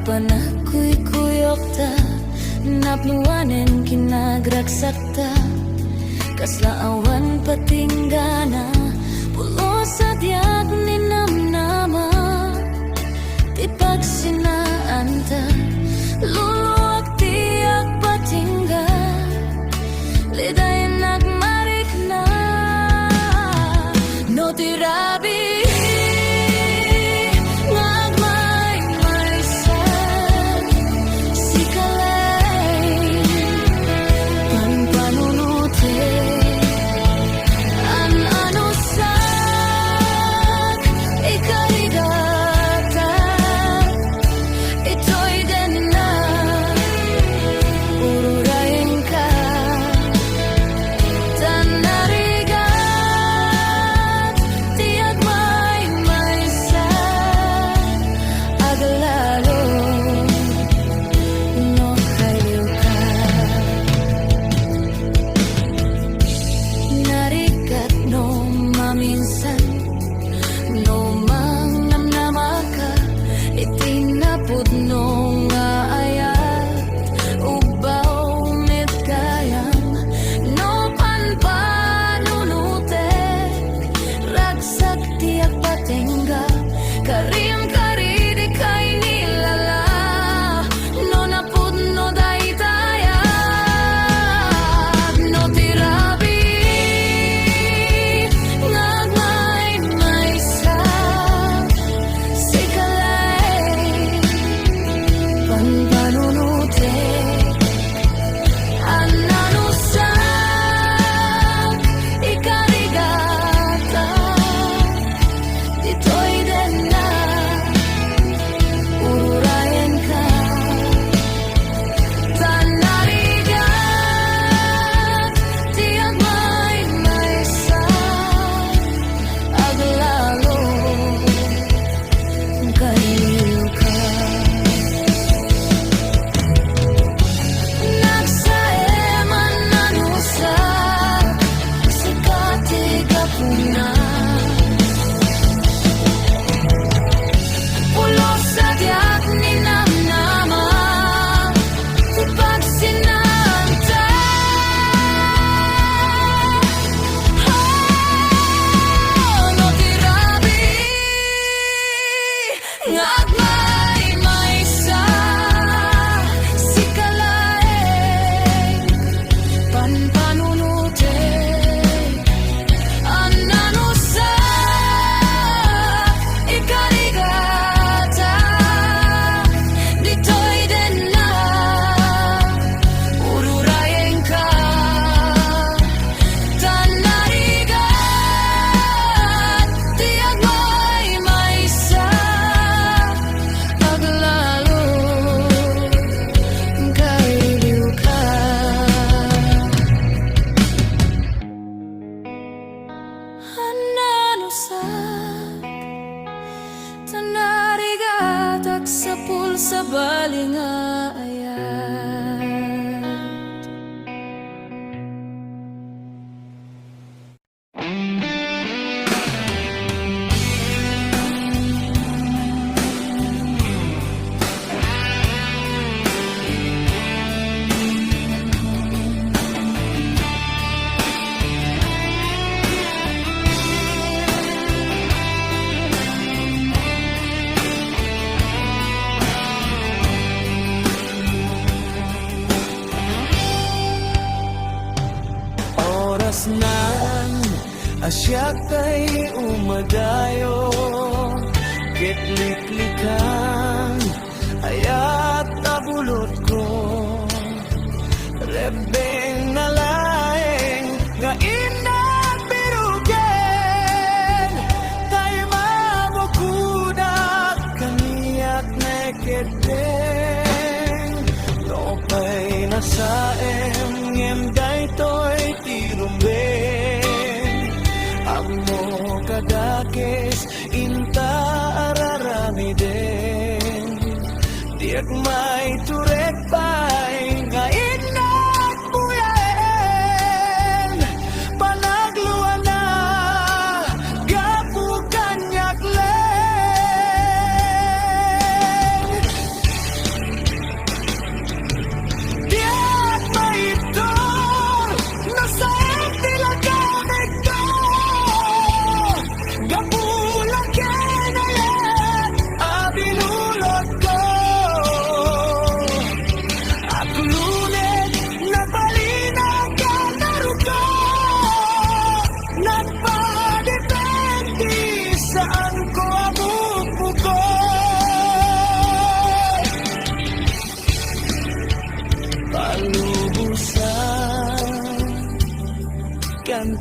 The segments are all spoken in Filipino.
panagkuy-kuyok ta, napluwanen kinagraksak ta, kaslaawan patinggana, pulo sa diag ni namnama, ti pagsinaan ta, luluwag tiyak patingga, lidayan nagmarik na, no tirabi. Tanarigatak sa pulsa balinga ayat. Nan asyak kay umadayo kitliklikan ayat tabulot ko rebeng nalaeng nga inat birugen tayo mabukudak kaniyak nekedeng lopay nasaem ngem daytoy tirumben amo kadakes inta araramiden diak may turek pay nga inat buyaen panagluan na gapu kanyak len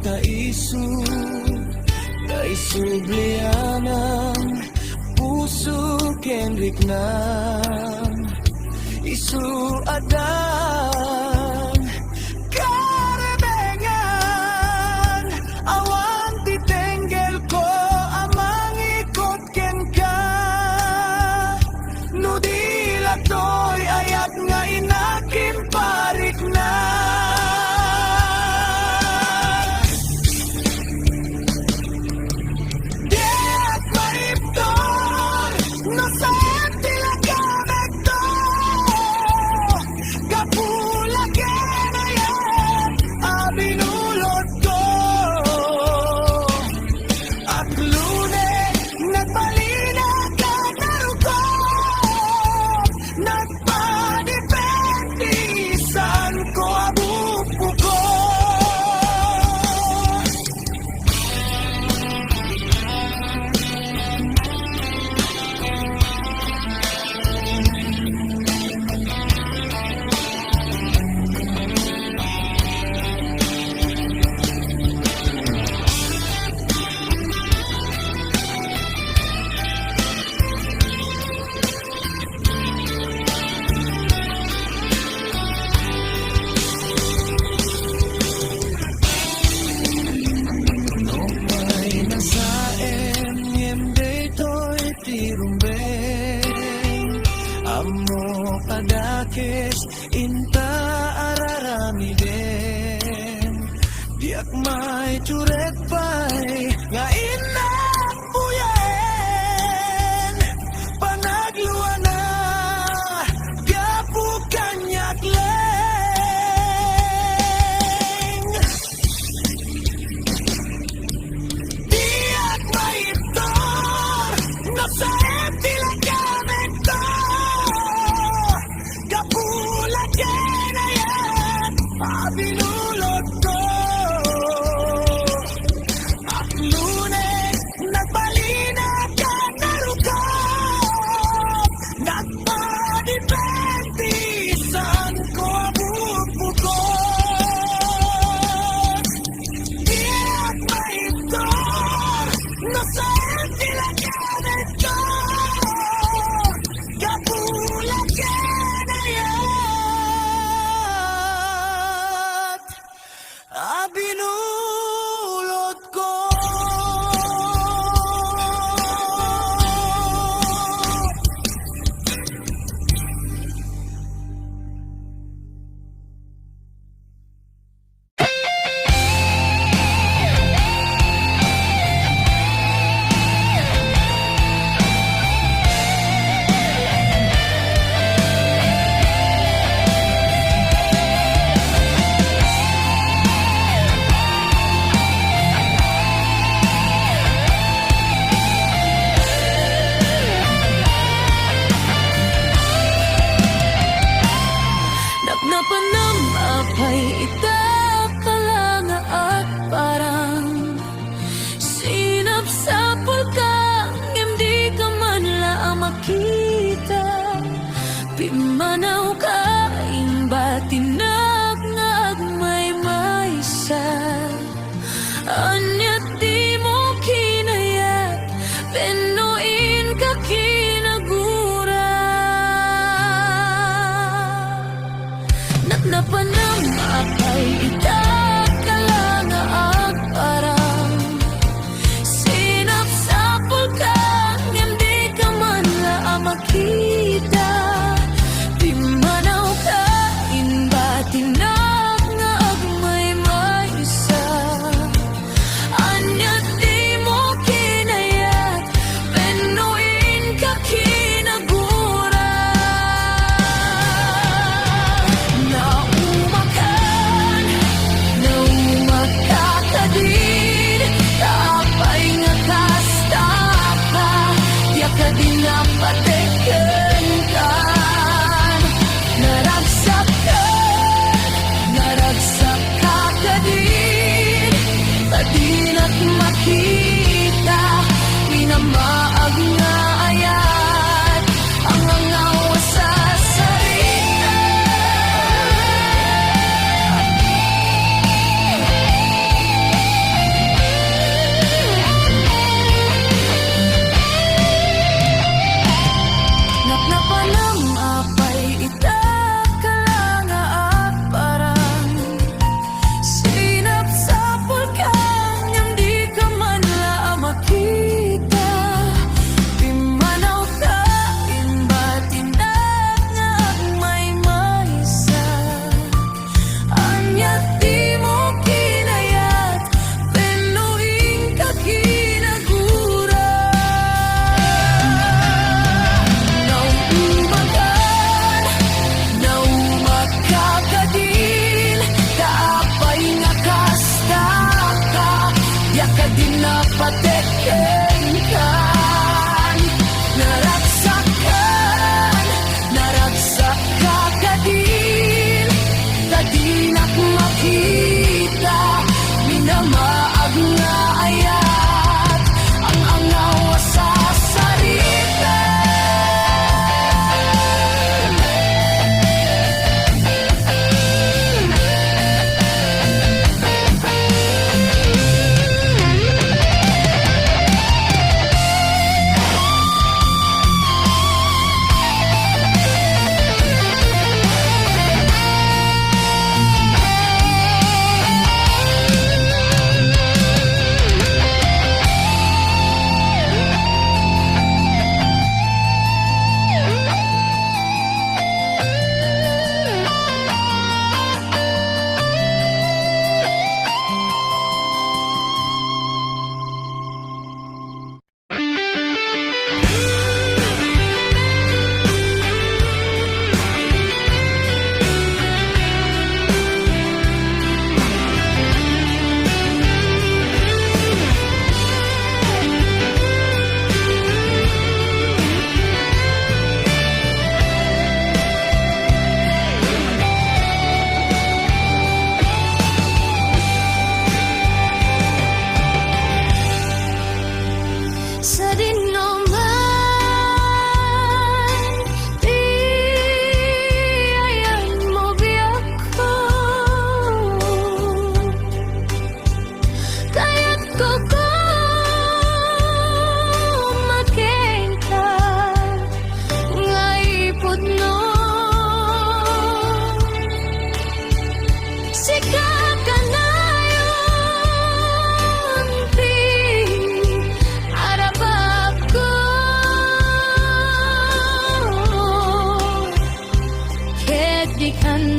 kaisu kay sublianang puso kenrik ng isu adan karebengan awan titenggel ko amang ikot ken ka nudila toy ayat nga inakim parik na Diat maipton no sa tilaga vekto kapula kenayat abinulot ko at lune nagbalina ka naruko nagpadipentisan ko abupo ko May nasaen yemde toy tirumbeng amo padakes inta araramiden diak may curek pay nga inak puyen panagluana gapukan yakleng Diat maiptor no sa tilagamento kapula kenayat abinulot ko at lunes nagbalina ka naruko nagpadipentisan ko abupo ko Diat maiptor no sa tilagamento kapula kenayat abinulot ko Napnapanam apay itakalanga at parang sinapsapol ka hindi ka man lang makita pimanaw ka imbatinak nga agmay maysa anyat di mo kinayat penuin ka kinagura Napanam apay itakalanga at parang sinapsapol ka hindi ka man lang makita di manaw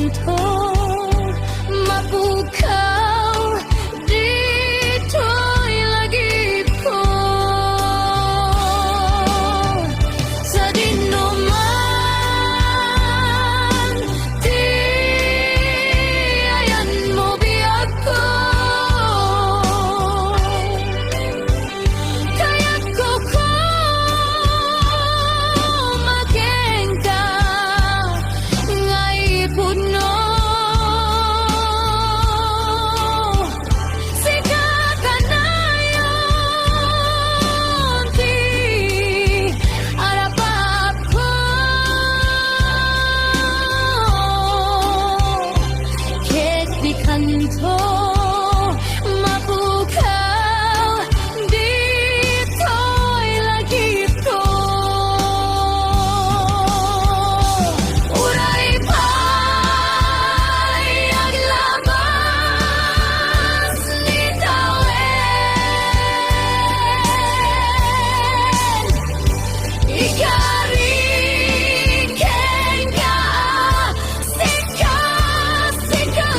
kanto mapukaw dito'y lagi ko sa dinuman di ayan mo biyak ko kaya't ko makengka ngay puno sikat ka na yun di arapap ko ket di kanto mapukaw dito'y lagi ko uray pa'y aglabas ni tawen ikariken ka sika sikalen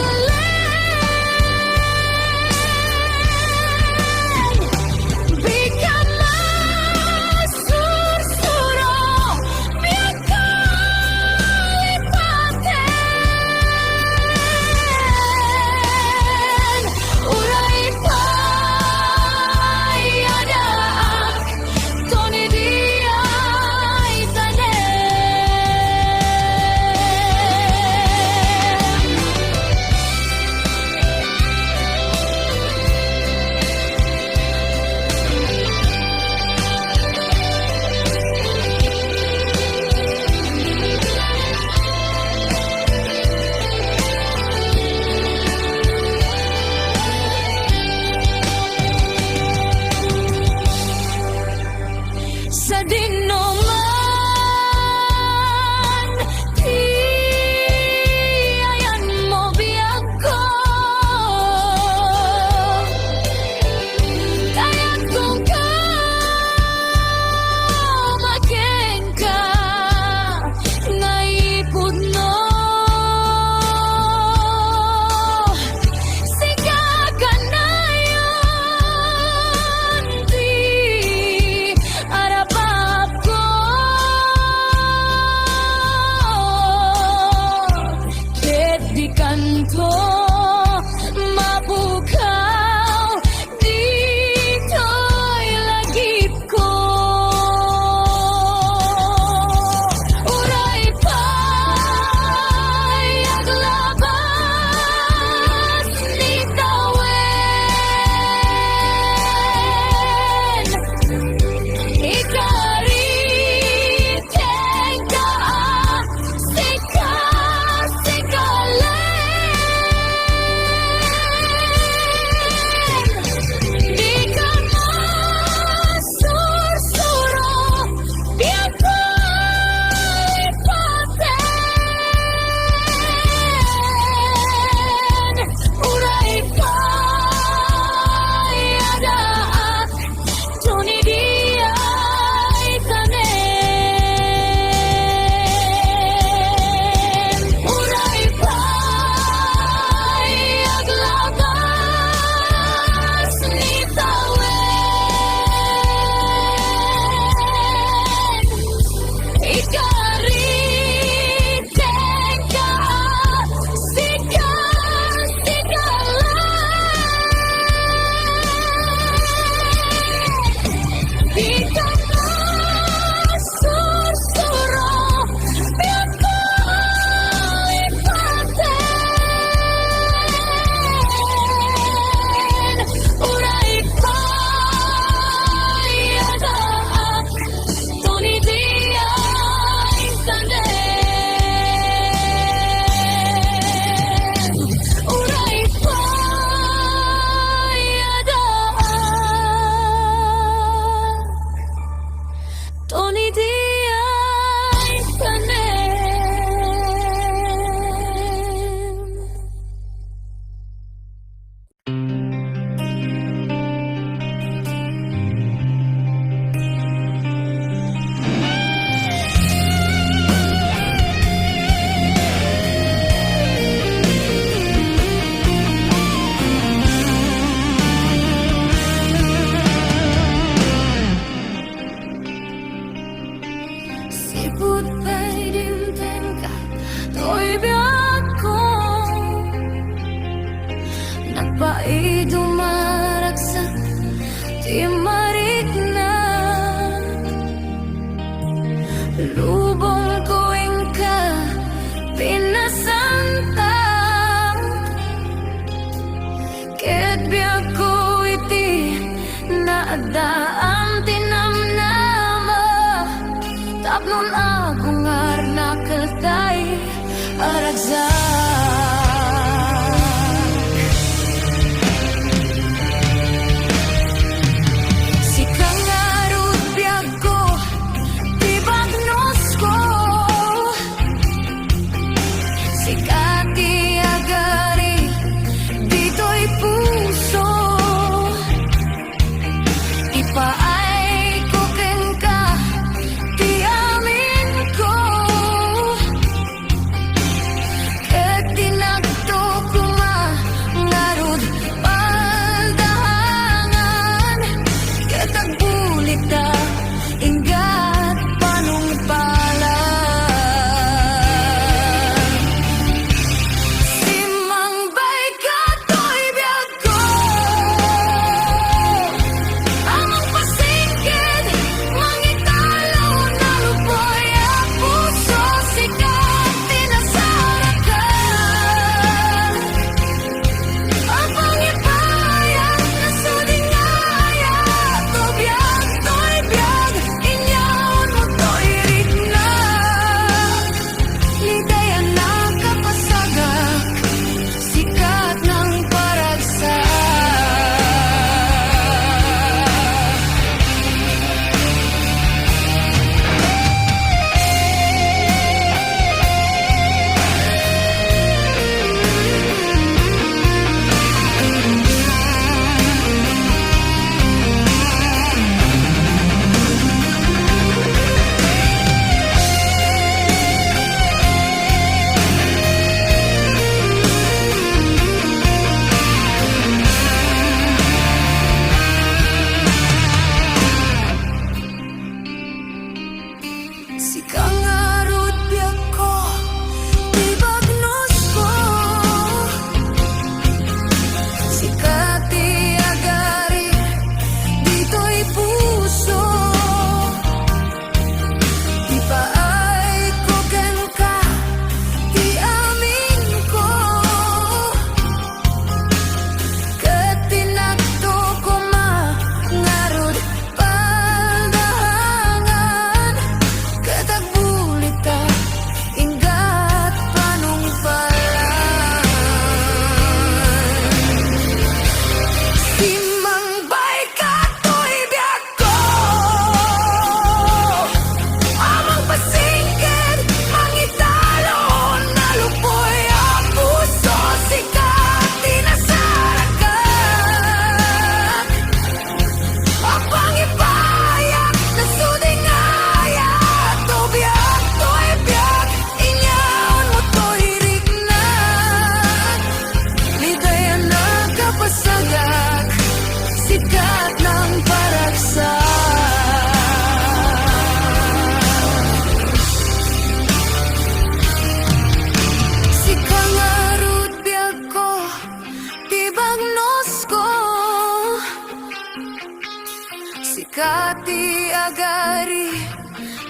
Makati agari,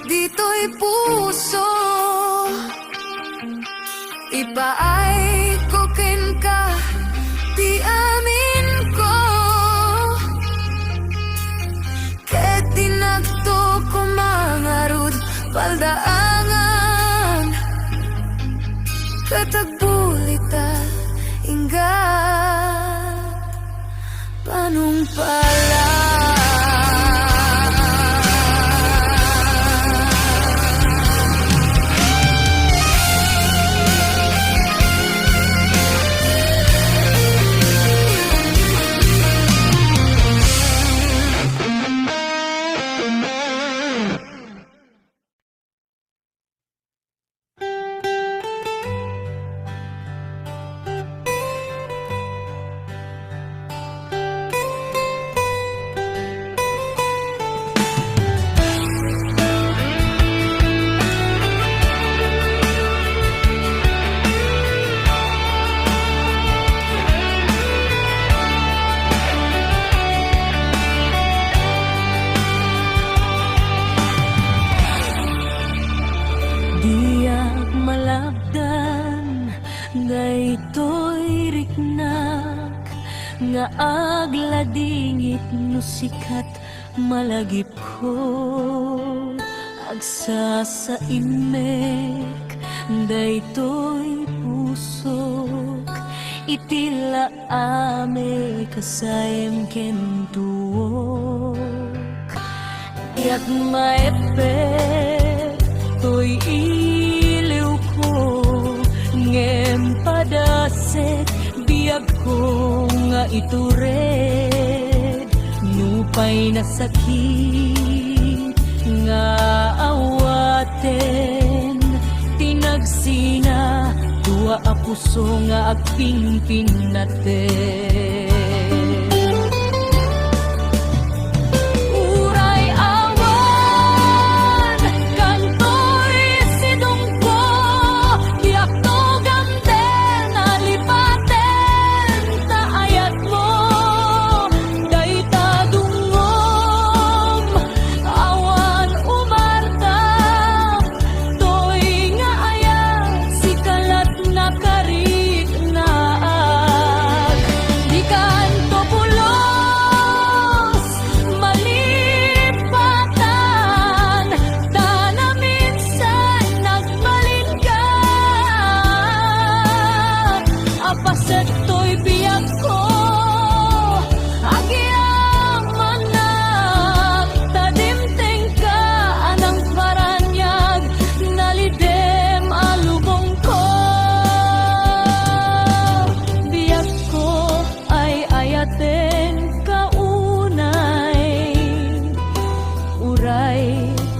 dito'y puso. Ipaay ko ken ka, ti amin ko. Ket tinagto ko mangarud paldaangan. Katagbulita inggat panumpala. Diyak malabdan, daytoy riknak, nga agladingit no sikat malagip ko. Agsa sa imek, daytoy pusok, itila ame kasayem kentuok. Yak maepek, to'y iliw ko, ngem padasek, biyag ko nga itured, nupay na sakit, nga awaten, tinagsina, dua a puso nga agpingpin natin.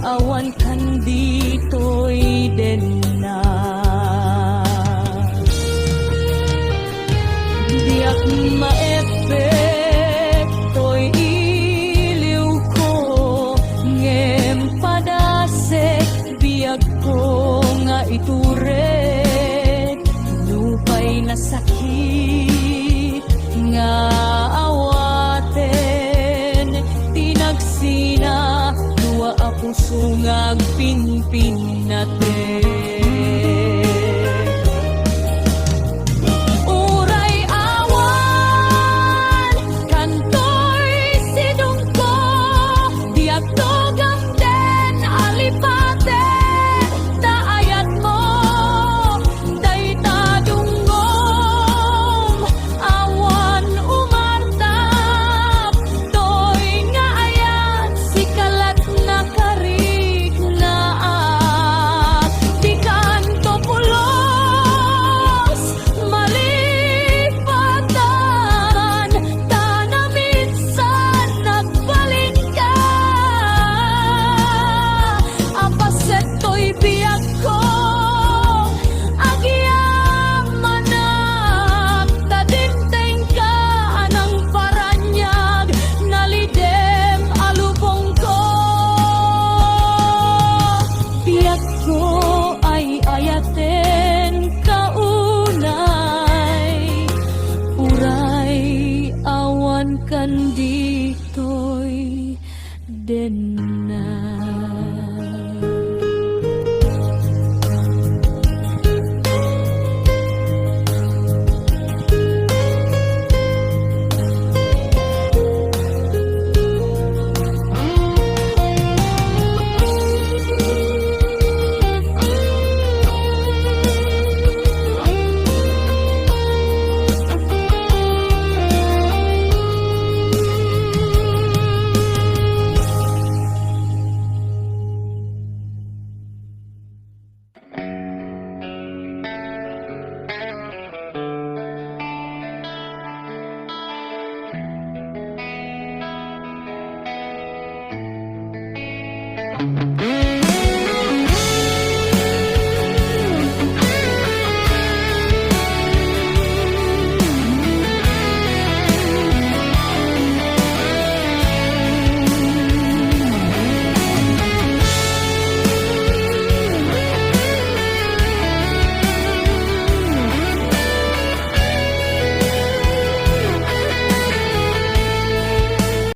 Awan kan dito'y denna, diyak maepek to'y iliw ko, ngem padasek biyag ko nga itured, lupay na sakit nga awaten, tinagsina a puso nga agpinpin natin. Uray awan, kantoy sidong ko, diyak togam den alipaten, daayat mo, dayta dungom, awan umartap, toy nga ayat, sikalat na karik na